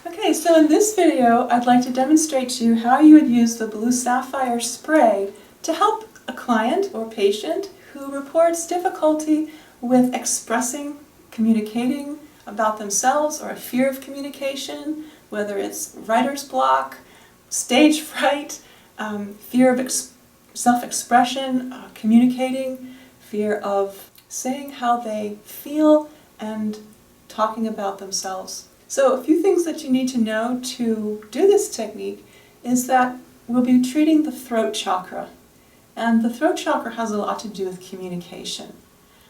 Okay, so in this video, I'd like to demonstrate to you how you would use the Blue Sapphire spray to help a client or patient who reports difficulty with expressing, communicating about themselves or a fear of communication, whether it's writer's block, stage fright, fear of self-expression, communicating, fear of saying how they feel, and talking about themselves. So a few things that you need to know to do this technique is that we'll be treating the throat chakra. And the throat chakra has a lot to do with communication.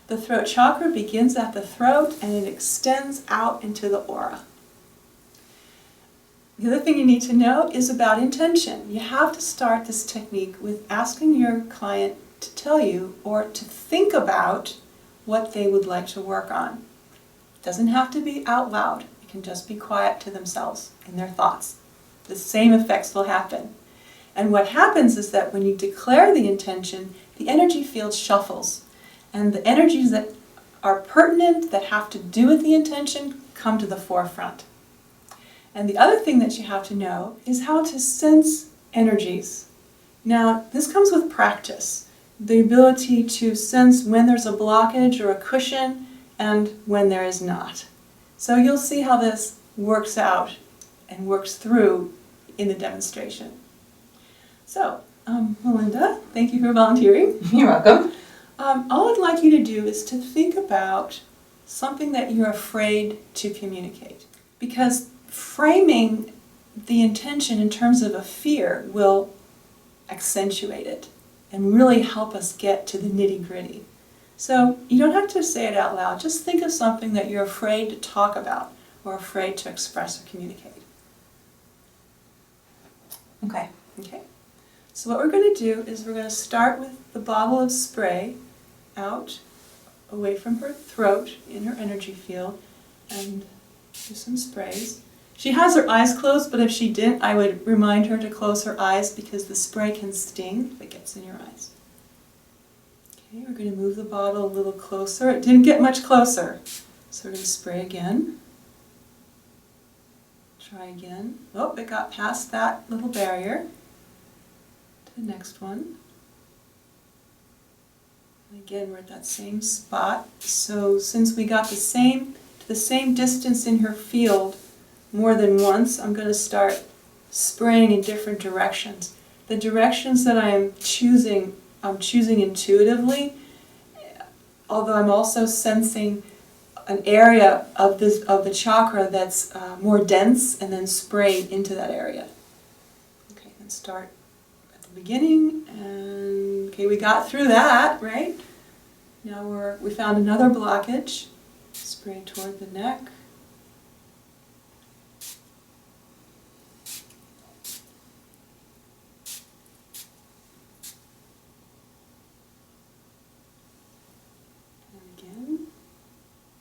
The throat chakra begins at the throat and it extends out into the aura. The other thing you need to know is about intention. You have to start this technique with asking your client to tell you or to think about what they would like to work on. It doesn't have to be out loud. It can just be quiet to themselves in their thoughts. The same effects will happen. And what happens is that when you declare the intention, the energy field shuffles. And the energies that are pertinent, that have to do with the intention, come to the forefront. And the other thing that you have to know is how to sense energies. Now, this comes with practice. The ability to sense when there's a blockage or a cushion and when there is not. So you'll see how this works out and works through in the demonstration. So, Melinda, thank you for volunteering. You're welcome. All I'd like you to do is to think about something that you're afraid to communicate. Because framing the intention in terms of a fear will accentuate it and really help us get to the nitty-gritty. So you don't have to say it out loud, just think of something that you're afraid to talk about or afraid to express or communicate. Okay. Okay? So what we're going to do is we're going to start with the bottle of spray out, away from her throat, in her energy field, and do some sprays. She has her eyes closed, but if she didn't, I would remind her to close her eyes because the spray can sting if it gets in your eyes. Okay, we're going to move the bottle a little closer. It didn't get much closer. So we're going to spray again. Try again. Oh, it got past that little barrier. To the next one. And again, we're at that same spot. So since we got to the same distance in her field more than once, I'm going to start spraying in different directions. The directions that I'm choosing intuitively, although I'm also sensing an area of the chakra that's more dense, and then spray into that area. Okay, and start at the beginning, and okay, we got through that, right? Now we found another blockage. Spray toward the neck.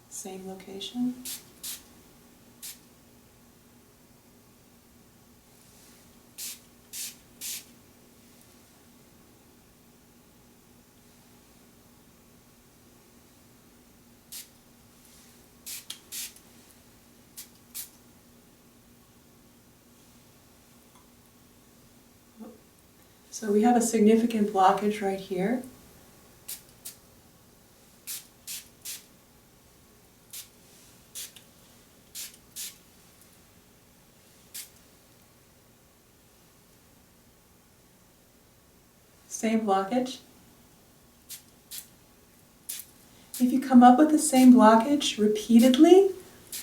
Same location. So we have a significant blockage right here. Same blockage. If you come up with the same blockage repeatedly,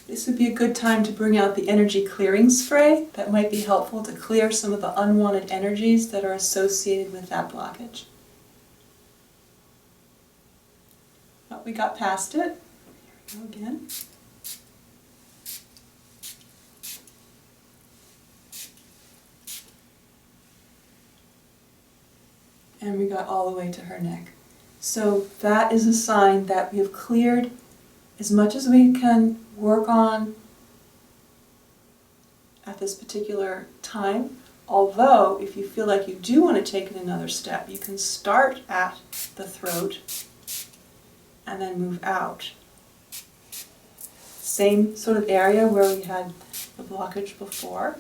this would be a good time to bring out the energy clearing spray. That might be helpful to clear some of the unwanted energies that are associated with that blockage. But we got past it. Here we go again. And we got all the way to her neck. So that is a sign that we have cleared as much as we can work on at this particular time. Although, if you feel like you do want to take it another step, you can start at the throat and then move out. Same sort of area where we had the blockage before.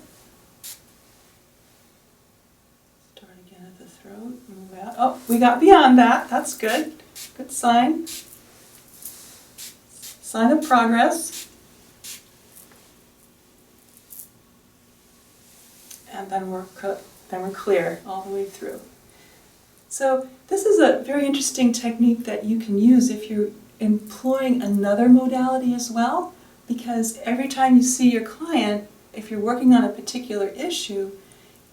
Start again at the throat, move out. Oh, we got beyond that. That's good. Good sign. Sign of progress. And then we're clear all the way through. So this is a very interesting technique that you can use if you're employing another modality as well, because every time you see your client, if you're working on a particular issue,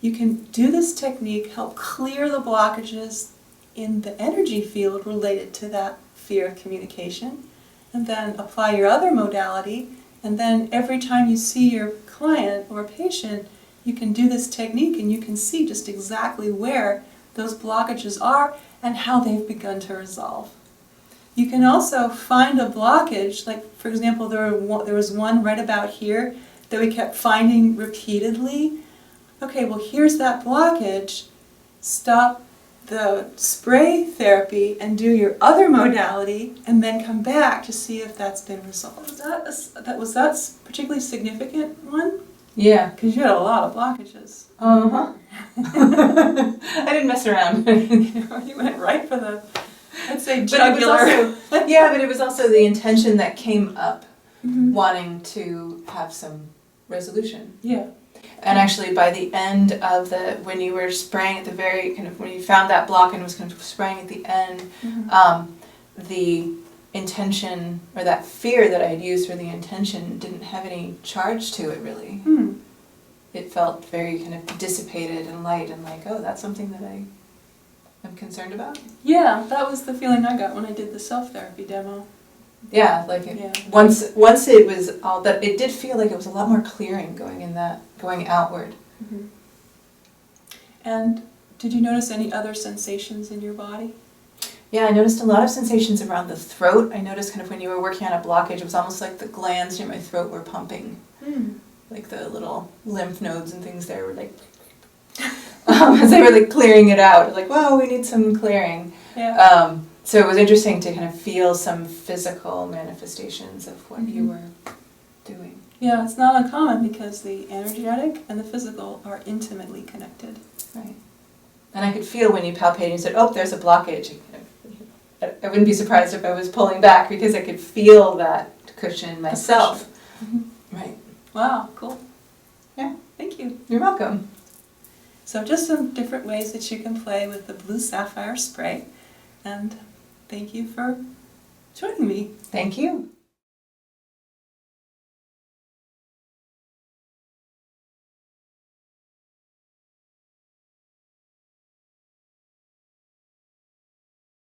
you can do this technique, help clear the blockages in the energy field related to that fear of communication, and then apply your other modality, and then every time you see your client or patient, you can do this technique and you can see just exactly where those blockages are and how they've begun to resolve. You can also find a blockage, like for example there was one right about here that we kept finding repeatedly. Okay, well here's that blockage. Stop the spray therapy and do your other modality and then come back to see if that's been resolved. Was that a particularly significant one? Yeah. Because you had a lot of blockages. Uh-huh. I didn't mess around. You went right for the, I'd say, jugular. But it was also the intention that came up, wanting to have some resolution. Yeah. And actually by the end of when you were spraying at the very, when you found that block and was spraying at the end, the intention, or that fear that I had used for the intention, didn't have any charge to it really. It felt very dissipated and light and like, oh, that's something that I am concerned about. Yeah, that was the feeling I got when I did the self-therapy demo. Yeah, once it was all that, it did feel like it was a lot more clearing going outward. And did you notice any other sensations in your body? Yeah, I noticed a lot of sensations around the throat. I noticed when you were working on a blockage, it was almost like the glands near my throat were pumping. Like the little lymph nodes and things there were like, as they were clearing it out. Like, whoa, we need some clearing. Yeah. So it was interesting to feel some physical manifestations of what you were doing. Yeah, it's not uncommon because the energetic and the physical are intimately connected. Right. And I could feel when you palpated and said, oh, there's a blockage. I wouldn't be surprised if I was pulling back because I could feel that cushion myself. Right. Wow, cool. Yeah. Thank you. You're welcome. So just some different ways that you can play with the Blue Sapphire spray. And thank you for joining me. Thank you.